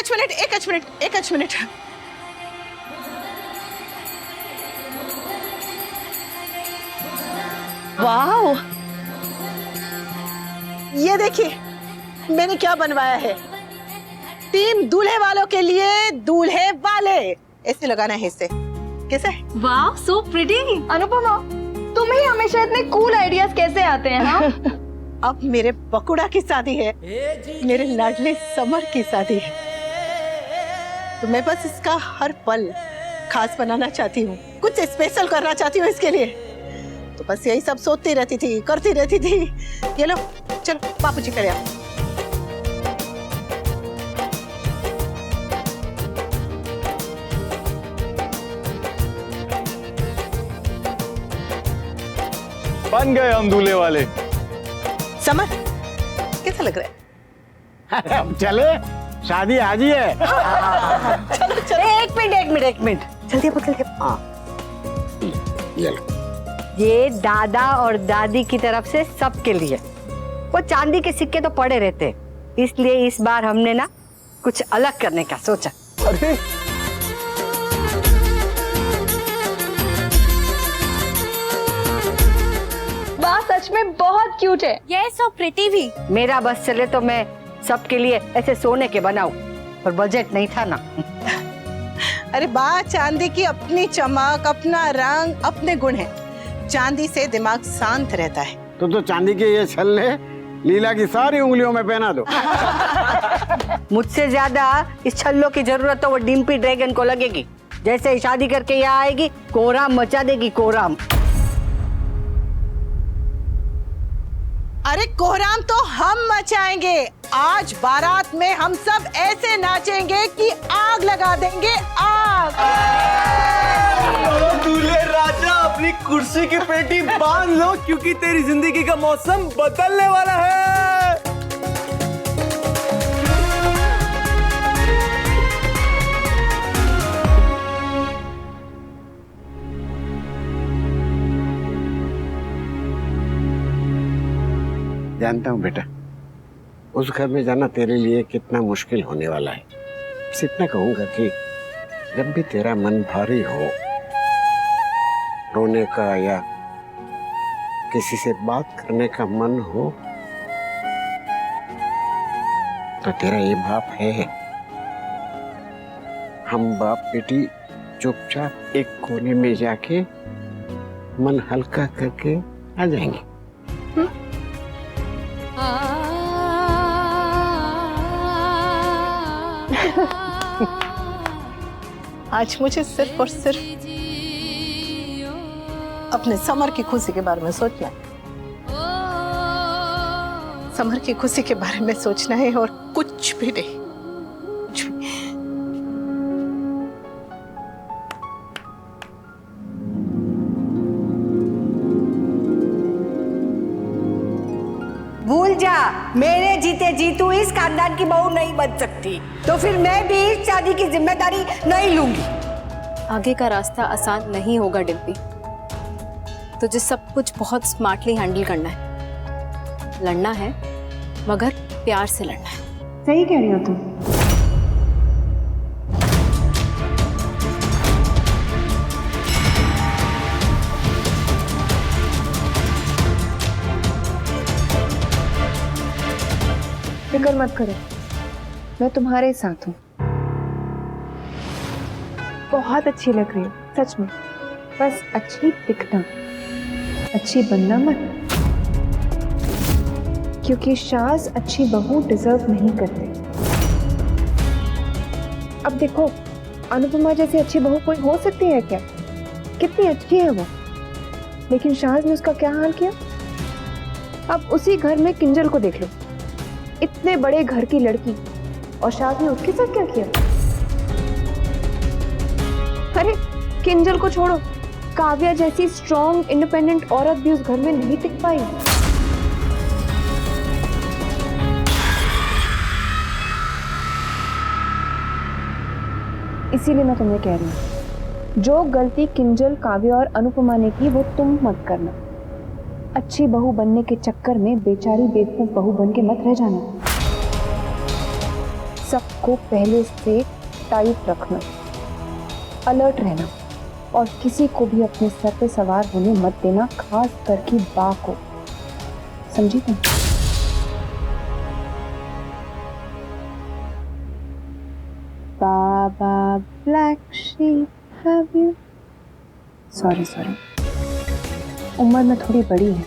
एक minute. Wow, ये देखिए मैंने क्या बनवाया है। टीम दूल्हे वालों के लिए दूल्हे वाले, ऐसे लगाना है इसे। कैसा है? वाह, सो प्रिटी। अनुपमा, तुम्हें हमेशा इतने कूल आइडियाज कैसे आते हैं? हाँ? अब मेरे बकुड़ा की शादी है, मेरे लाडले समर की शादी है, तो मैं बस इसका हर पल खास बनाना चाहती हूँ, कुछ स्पेशल करना चाहती हूँ इसके लिए। तो बस यही सब सोचती रहती थी, करती रहती थी। ये लो, चलो बापूजी करे आओ। बन गए हम दूल्हे वाले। समर, कैसा लग रहा है? अब चले, शादी आज ही है। चलो चलो। एक मिनट जल्दी बोल, जल्दी। ये दादा और दादी की तरफ से सबके लिए। वो चांदी के सिक्के तो पड़े रहते, इसलिए इस बार हमने ना कुछ अलग करने का सोचा। अरे वाह, सच में बहुत क्यूट है। ये सो प्रिटी भी। मेरा बस चले तो मैं सबके लिए ऐसे सोने के बनाऊं, पर बजट नहीं था ना। अरे बा, चांदी की अपनी चमक, अपना रंग, अपने गुण है। चांदी से दिमाग शांत रहता है। तो चांदी के ये छल्ले लीला की सारी उंगलियों में पहना दो। मुझसे ज्यादा इस छल्लों की जरूरत तो वो डिम्पी ड्रैगन को लगेगी। जैसे ही शादी करके यहाँ आएगी, कोहराम मचा देगी, कोहराम। अरे कोहराम तो हम मचाएंगे। आज बारात में हम सब ऐसे नाचेंगे कि आग लगा देंगे, आग। दूल्हे राजा, अपनी कुर्सी की पेटी बांध लो, क्योंकि तेरी जिंदगी का मौसम बदलने वाला है। जानता हूँ बेटा, उस घर में जाना तेरे लिए कितना मुश्किल होने वाला है। बस इतना कहूंगा कि जब भी तेरा मन भारी हो, रोने का या किसी से बात करने का मन हो, तो तेरा ये बाप है। हम बाप बेटी चुपचाप एक कोने में जाके मन हल्का करके आ जाएंगे। आज मुझे सिर्फ और सिर्फ अपने समर की खुशी के बारे में सोचना है। समर की खुशी के बारे में सोचना है और कुछ भी नहीं, कुछ भी। भूल जा, मेरे जीते जी तू इस खानदान की बहू नहीं बन सकती, तो फिर मैं भी इस शादी की जिम्मेदारी नहीं लूंगी। आगे का रास्ता आसान नहीं होगा डिम्पी, तुझे सब कुछ बहुत स्मार्टली हैंडल करना है। लड़ना है मगर प्यार से लड़ना है। सही कह रही हो तुम। फिक्र मत करो, मैं तुम्हारे साथ हूँ। बहुत अच्छी लग रही हो सच में, बस अच्छी दिखना, अच्छी बनना मत, क्योंकि शाज अच्छी बहू डिजर्व नहीं करते। अब देखो, अनुपमा जैसी अच्छी बहू कोई हो सकती है क्या? कितनी अच्छी है वो, लेकिन शाज ने उसका क्या हाल किया। अब उसी घर में किंजल को देख लो, इतने बड़े घर की लड़की, और शाज ने उसके साथ क्या किया। अरे किंजल को छोड़ो, काव्या जैसी स्ट्रॉन्ग इंडिपेंडेंट औरत भी उस घर में नहीं टिक पाई। इसीलिए मैं तुम्हें कह रही हूँ, जो गलती किंजल, काव्या और अनुपमा ने की वो तुम मत करना। अच्छी बहू बनने के चक्कर में बेचारी बेवकूफ बहू बन के मत रह जाना। सब को पहले से टाइट रखना, अलर्ट रहना और किसी को भी अपने सर पे सवार होने मत देना, खास करके बा को। समझी तुम? Baa baa black sheep have you, sorry उम्र में थोड़ी बड़ी है,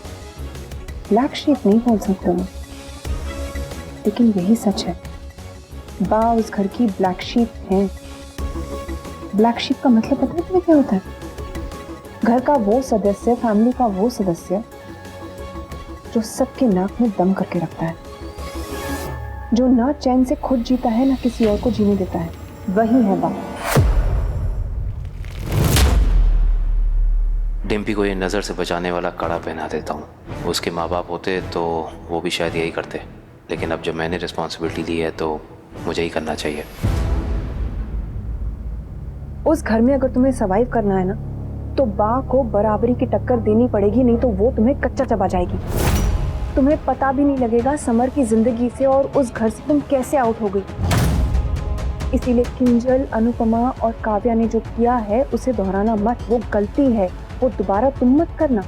ब्लैक शीप नहीं बोल सकते मैं, लेकिन यही सच है। बा उस घर की ब्लैक शीप है। ब्लैक शीप का मतलब पता है तुम्हें क्या होता है? घर का वो सदस्य, फैमिली का वो सदस्य जो सबके नाक में दम करके रखता है, जो ना चैन से खुद जीता है ना किसी और को जीने देता है, वही है बा। डिम्पी को ये नज़र से बचाने वाला कड़ा पहना देता हूँ। उसके माँ बाप होते तो वो भी शायद यही करते, लेकिन अब जब मैंने रिस्पॉन्सिबिलिटी ली है तो मुझे ही करना चाहिए। उस घर में अगर तुम्हें सर्वाइव करना है ना, तो बा को बराबरी की टक्कर देनी पड़ेगी, नहीं तो वो तुम्हें कच्चा चबा जाएगी। तुम्हें पता भी नहीं लगेगा समर की जिंदगी से और उस घर से तुम कैसे आउट हो गई। इसीलिए किंजल, अनुपमा और काव्या ने जो किया है उसे दोहराना मत, वो गलती है, वो दोबारा तुम मत करना।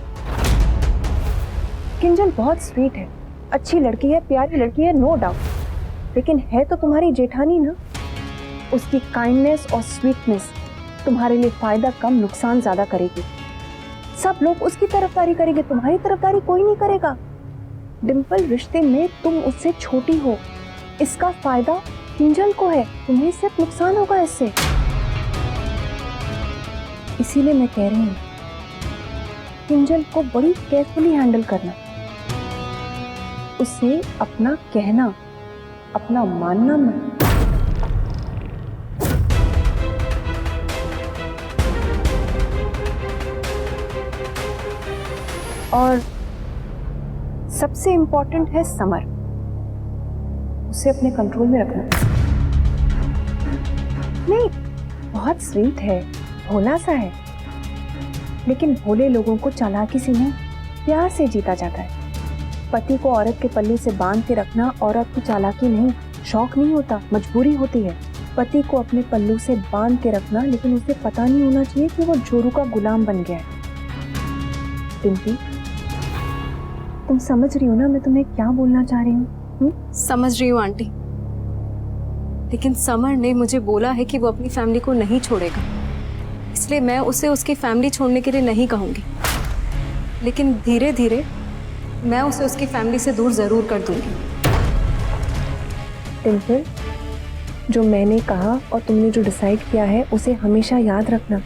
किंजल बहुत स्वीट है, अच्छी लड़की है, प्यारी लड़की है, नो डाउट, लेकिन है तो तुम्हारी जेठानी ना। उसकी काइंडनेस और स्वीटनेस तुम्हारे लिए फायदा कम, नुकसान ज्यादा करेगी। सब लोग उसकी तरफदारी करेंगे, तुम्हारी तरफदारी कोई नहीं करेगा। डिम्पल, रिश्ते में तुम उससे छोटी हो, इसका फायदा किंजल को है, तुम्हें सिर्फ नुकसान होगा इससे। इसीलिए मैं कह रही हूँ किंजल को बड़ी केयरफुली हैंडल करना, उसे अपना कहना, अपना मानना मत। और सबसे इंपॉर्टेंट है समर, उसे अपने कंट्रोल में रखना। नहीं, बहुत स्वीट है, भोला सा है, लेकिन भोले लोगों को चालाकी से नहीं, प्यार से जीता जाता है। पति को औरत के पल्लू से बांध के रखना औरत की चालाकी नहीं, शौक नहीं होता, मजबूरी होती है। पति को अपने पल्लू से बांध के रखना, लेकिन उसे पता नहीं होना चाहिए कि वो जोरू का गुलाम बन गया है। डिम्पी, तुम समझ रही हो ना मैं तुम्हें क्या बोलना चाह रही हूँ? समझ रही हूँ आंटी, लेकिन समर ने मुझे बोला है कि वो अपनी फैमिली को नहीं छोड़ेगा, इसलिए मैं उसे उसकी फैमिली छोड़ने के लिए नहीं कहूँगी, लेकिन धीरे धीरे मैं उसे उसकी फैमिली से दूर जरूर कर दूंगी। डिम्पल, जो मैंने कहा और तुमने जो डिसाइड किया है उसे हमेशा याद रखना।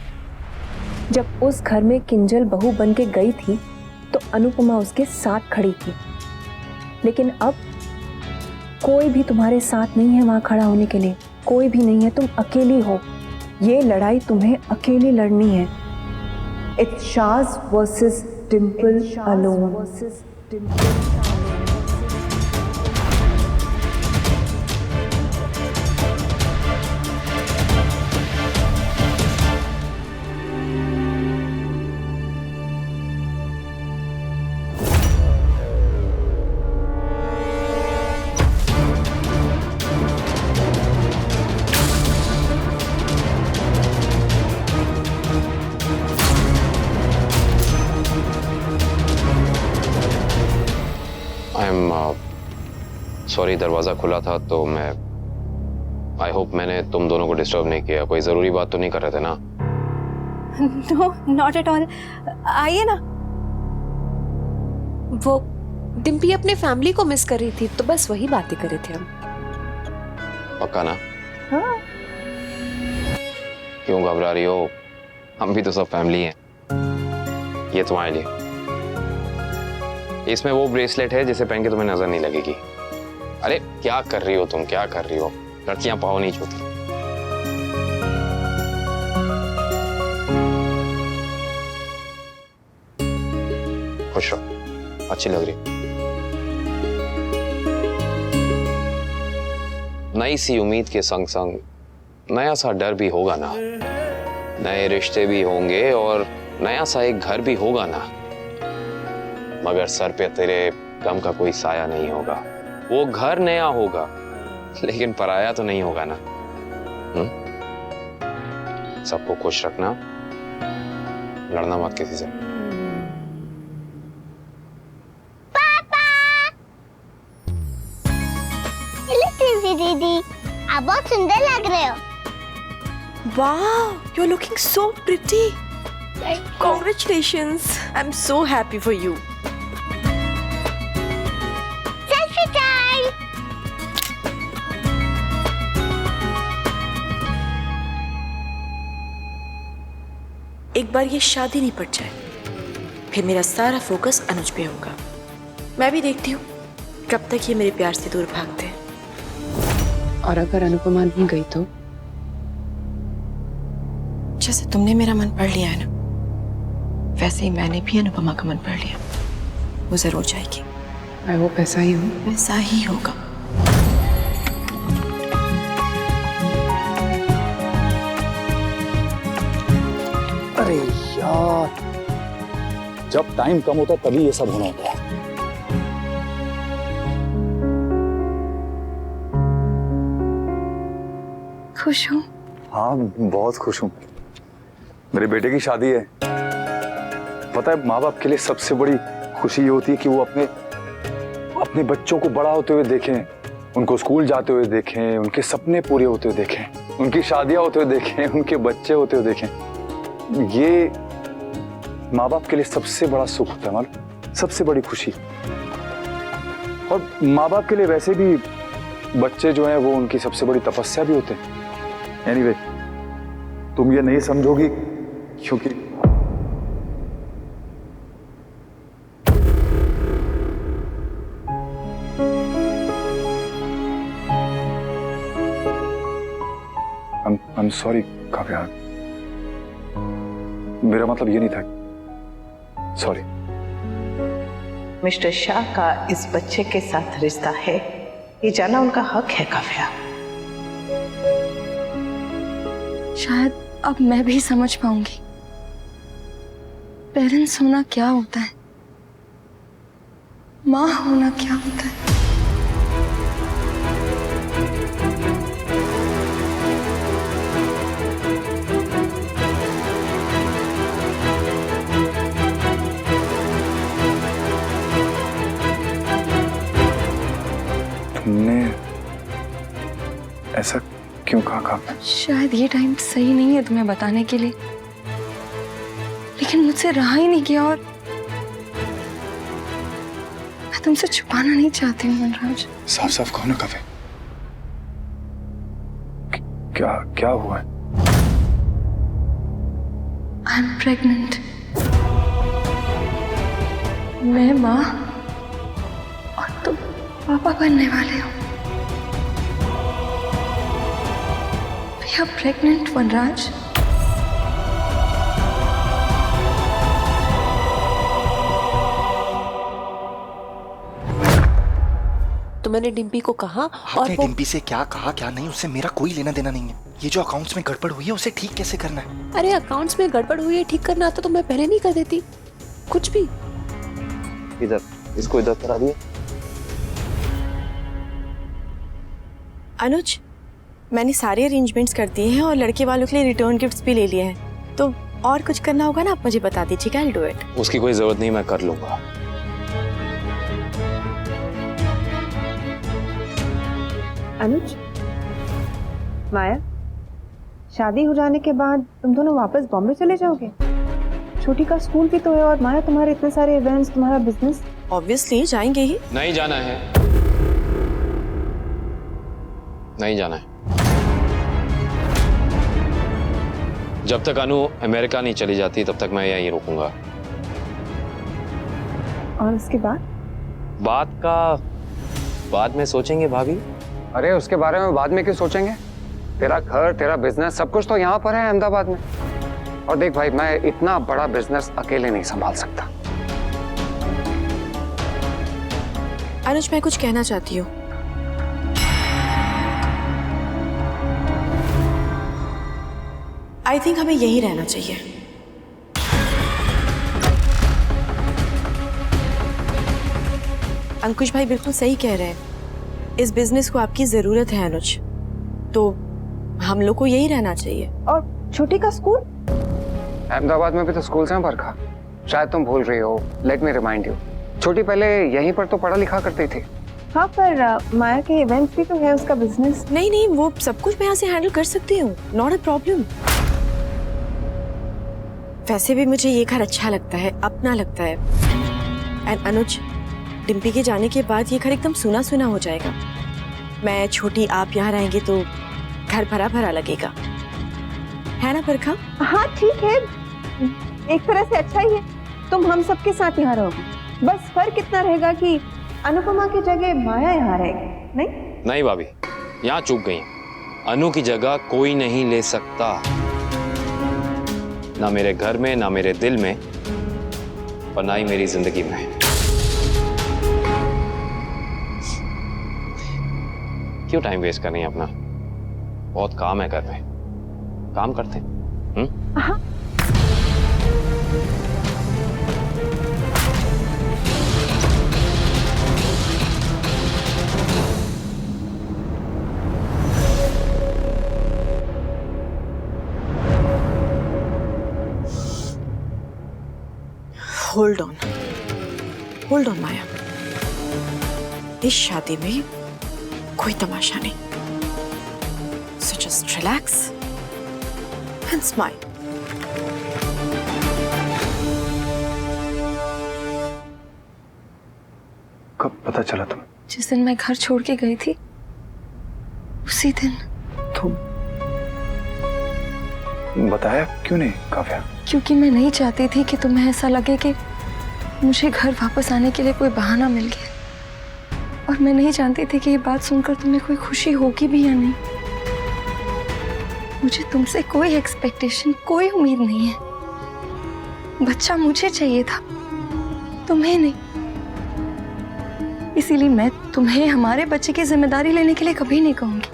जब उस घर में किंजल बहू बन के गई थी तो अनुपमा उसके साथ खड़ी थी, लेकिन अब कोई भी तुम्हारे साथ नहीं है वहां खड़ा होने के लिए, कोई भी नहीं है, तुम अकेली हो। ये लड़ाई तुम्हें अकेली लड़नी है। It's Shaz versus Dimple alone. Sorry, दरवाज़ा खुला था तो मैं, आई होप मैंने तुम दोनों को डिस्टर्ब नहीं किया। कोई ज़रूरी बात तो नहीं कर रहे थे ना? नो, नॉट एट ऑल, आइए ना। वो डिम्पी अपने फैमिली को मिस कर रही थी, तो बस वही बातें कर रहे थे हम। पक्का ना? हाँ। क्यों घबरा रही हो? हम भी तो सब फैमिली हैं। ये तुम्हारे लिए, इसमें वो ब्रेसलेट है जिसे पहन के तुम्हें नजर नहीं लगेगी। अरे क्या कर रही हो तुम, क्या कर रही हो? लड़कियां पाँव नहीं छूती। खुश रहो, अच्छी लग रही। नई सी उम्मीद के संग संग नया सा डर भी होगा ना, नए रिश्ते भी होंगे और नया सा एक घर भी होगा ना, मगर सर पे तेरे गम का कोई साया नहीं होगा। वो घर नया होगा, लेकिन पराया तो नहीं होगा ना। सबको खुश रखना, लड़ना मत किसी से। दीदी आप बहुत सुंदर लग रहे हो। Wow, you're looking so pretty. Congratulations. I'm so happy for you. Selfie time. एक बार ये शादी निपट जाए, फिर मेरा सारा फोकस अनुज पे होगा। मैं भी देखती हूँ कब तक ये मेरे प्यार से दूर भागते हैं। और अगर अनुपमा नहीं गई तो? जैसे तुमने मेरा मन पढ़ लिया है ना, वैसे ही मैंने भी अनुपमा का मन पढ़ लिया। वो जरूर जाएगी। आई होप ऐसा ही हो। वैसा ही होगा। अरे यार, जब टाइम कम होता तभी ये सब होना होता है। खुश हूँ। हाँ, बहुत खुश हूँ। मेरे बेटे की शादी है। पता है, माँ बाप के लिए सबसे बड़ी खुशी ये होती है कि वो अपने बच्चों को बड़ा होते हुए देखें, उनको स्कूल जाते हुए देखें, उनके सपने पूरे होते हुए देखें, उनकी शादियां होते हुए देखें, उनके बच्चे होते हुए देखें। ये माँ बाप के लिए सबसे बड़ा सुख होता है, मालूम, सबसे बड़ी खुशी। और माँ बाप के लिए वैसे भी बच्चे जो हैं वो उनकी सबसे बड़ी तपस्या भी होते हैं। एनीवे, तुम ये नहीं समझोगी क्योंकि I'm sorry काव्या, मेरा मतलब ये नहीं था। सॉरी। मिस्टर शाह का इस बच्चे के साथ रिश्ता है, ये जाना उनका हक है काव्या। शायद अब मैं भी समझ पाऊंगी पेरेंट्स होना क्या होता है, माँ होना क्या होता है। तुमने ऐसा क्यों कहा? शायद ये टाइम सही नहीं है तुम्हें बताने के लिए, लेकिन मुझसे रहा ही नहीं गया और मैं तुमसे छुपाना नहीं चाहती हूँ वनराज। साफ साफ कहो ना काव्या, क्या हुआ है? I am pregnant. मैं माँ और तुम पापा बनने वाले हो। We are pregnant, वनराज। तो मैंने डिम्पी को कहा और आपने डिम्पी से क्या कहा क्या नहीं, उससे मेरा कोई लेना देना नहीं है। ये जो अकाउंट्स में गड़बड़ हुई है उसे ठीक कैसे करना है? अरे अकाउंट्स में गड़बड़ हुई है, ठीक करना आता तो मैं पहले नहीं कर देती कुछ भी। इधर, इसको इधर करा दिए। अनुज, मैंने सारे अरेंजमेंट्स कर दिए हैं और लड़के वालों के लिए रिटर्न गिफ्ट्स भी ले लिए हैं, तो और कुछ करना होगा ना, आप मुझे बता दीजिएगा। I'll do it। उसकी कोई जरूरत नहीं, मैं कर लूंगा। अनुज, माया, शादी हो जाने के बाद तुम दोनों वापस बॉम्बे चले जाओगे? छोटी का स्कूल भी तो है और माया तुम्हारे इतने सारे इवेंट्स, तुम्हारा बिजनेस। ऑब्वियसली जाएंगे ही। नहीं जाना है, नहीं जाना है। जब तक अनु अमेरिका नहीं चली जाती तब तक मैं यहीं रुकूंगा। और उसके बाद? बात का बाद में सोचेंगे भाभी। अरे उसके बारे में बाद में क्यों सोचेंगे? तेरा घर, तेरा बिजनेस, सब कुछ तो यहाँ पर है अहमदाबाद में। और देख भाई, मैं इतना बड़ा बिजनेस अकेले नहीं संभाल सकता। अनुज, मैं कुछ कहना चाहती हूँ। आई थिंक हमें यहीं रहना चाहिए। अंकुश भाई बिल्कुल सही कह रहे हैं। इस बिजनेस को आपकी जरूरत है अनुज, तो हम लोग को यही रहना चाहिए। और छोटी का स्कूल? अहमदाबाद में भी तो स्कूल्स हैं बरखा, शायद तुम भूल रही हो। लेट मी रिमाइंड यू, छोटी पहले यहीं पर तो पढ़ा लिखा करती थी। हाँ, पर माया के इवेंट्स भी तो है उसका बिजनेस। नहीं नहीं, वो सब कुछ मैं यहाँ से हैंडल कर सकती हूँ, नॉट अ प्रॉब्लम। वैसे भी मुझे ये घर अच्छा लगता है, अपना लगता है। एंड अनुज, डिम्पी के जाने के बाद ये घर एकदम सुना सुना हो जाएगा। मैं, छोटी, आप यहाँ रहेंगे तो घर भरा भरा लगेगा, है ना बरखा? हाँ ठीक है, एक तरह से अच्छा ही है। तुम हम सबके साथ यहाँ रहोगे, बस फर्क इतना रहेगा कि अनुपमा की जगह माया यहाँ रहेगी। नहीं भाभी, यहाँ चूक गई। अनु की जगह कोई नहीं ले सकता, ना मेरे घर में, ना मेरे दिल में, और ना ही मेरी जिंदगी में। क्यों टाइम वेस्ट कर रही हैं अपना? बहुत काम है घर में, काम करते हैं। हाँ। होल्ड ऑन माया, इस शादी में कोई तमाशा नहीं। So just relax and smile. कब पता चला तुम्हें? जिस दिन मैं घर छोड़ के गई थी उसी दिन। तुम बताया क्यों नहीं काव्या? क्योंकि मैं नहीं चाहती थी कि तुम्हें ऐसा लगे कि मुझे घर वापस आने के लिए कोई बहाना मिल गया, और मैं नहीं जानती थी कि ये बात सुनकर तुम्हें कोई खुशी होगी भी या नहीं। मुझे तुमसे कोई एक्सपेक्टेशन, कोई उम्मीद नहीं है। बच्चा मुझे चाहिए था, तुम्हें नहीं। इसीलिए मैं तुम्हें हमारे बच्चे की जिम्मेदारी लेने के लिए कभी नहीं कहूंगी,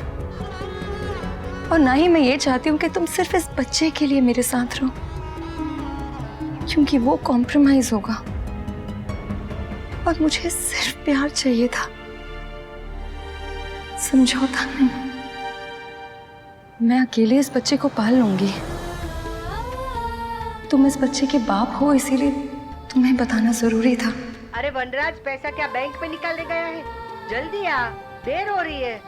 और ना ही मैं ये चाहती हूँ कि तुम सिर्फ इस बच्चे के लिए मेरे साथ रहो, क्योंकि वो कॉम्प्रोमाइज होगा, और मुझे सिर्फ प्यार चाहिए था, समझौता नहीं। मैं अकेले इस बच्चे को पाल लूंगी। तुम इस बच्चे के बाप हो, इसीलिए तुम्हें बताना जरूरी था। अरे वनराज, पैसा क्या बैंक में निकालने गया है? जल्दी आ, देर हो रही है।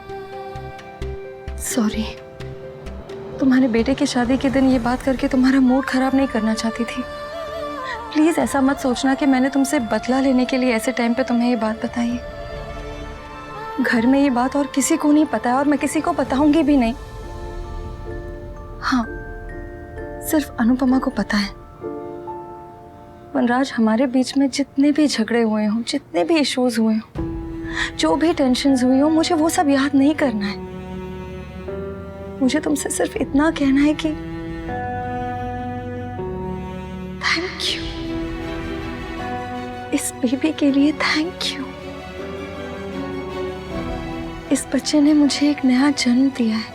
सॉरी, तुम्हारे बेटे की शादी के दिन ये बात करके तुम्हारा मूड खराब नहीं करना चाहती थी। प्लीज ऐसा मत सोचना कि मैंने तुमसे बदला लेने के लिए ऐसे टाइम पे तुम्हें ये बात बताई है। घर में ये बात और किसी को नहीं पता है, और मैं किसी को बताऊंगी भी नहीं। हाँ, सिर्फ अनुपमा को पता है। वनराज, हमारे बीच में जितने भी झगड़े हुए हों, जितने भी इश्यूज हुए हों, जो भी टेंशन्स हुई हो, मुझे वो सब याद नहीं करना है। मुझे तुमसे सिर्फ इतना कहना है कि थैंक यू, इस बेबी के लिए थैंक यू। इस बच्चे ने मुझे एक नया जन्म दिया है,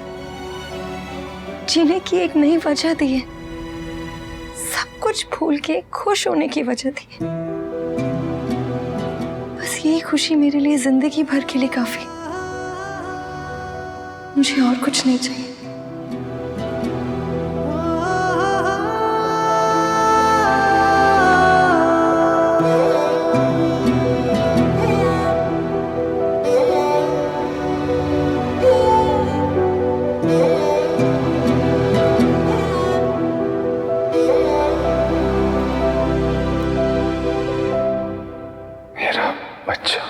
जीने की एक नई वजह दी है, सब कुछ भूल के खुश होने की वजह दी है। बस यही खुशी मेरे लिए जिंदगी भर के लिए काफी, मुझे और कुछ नहीं चाहिए। मेरा बच्चा।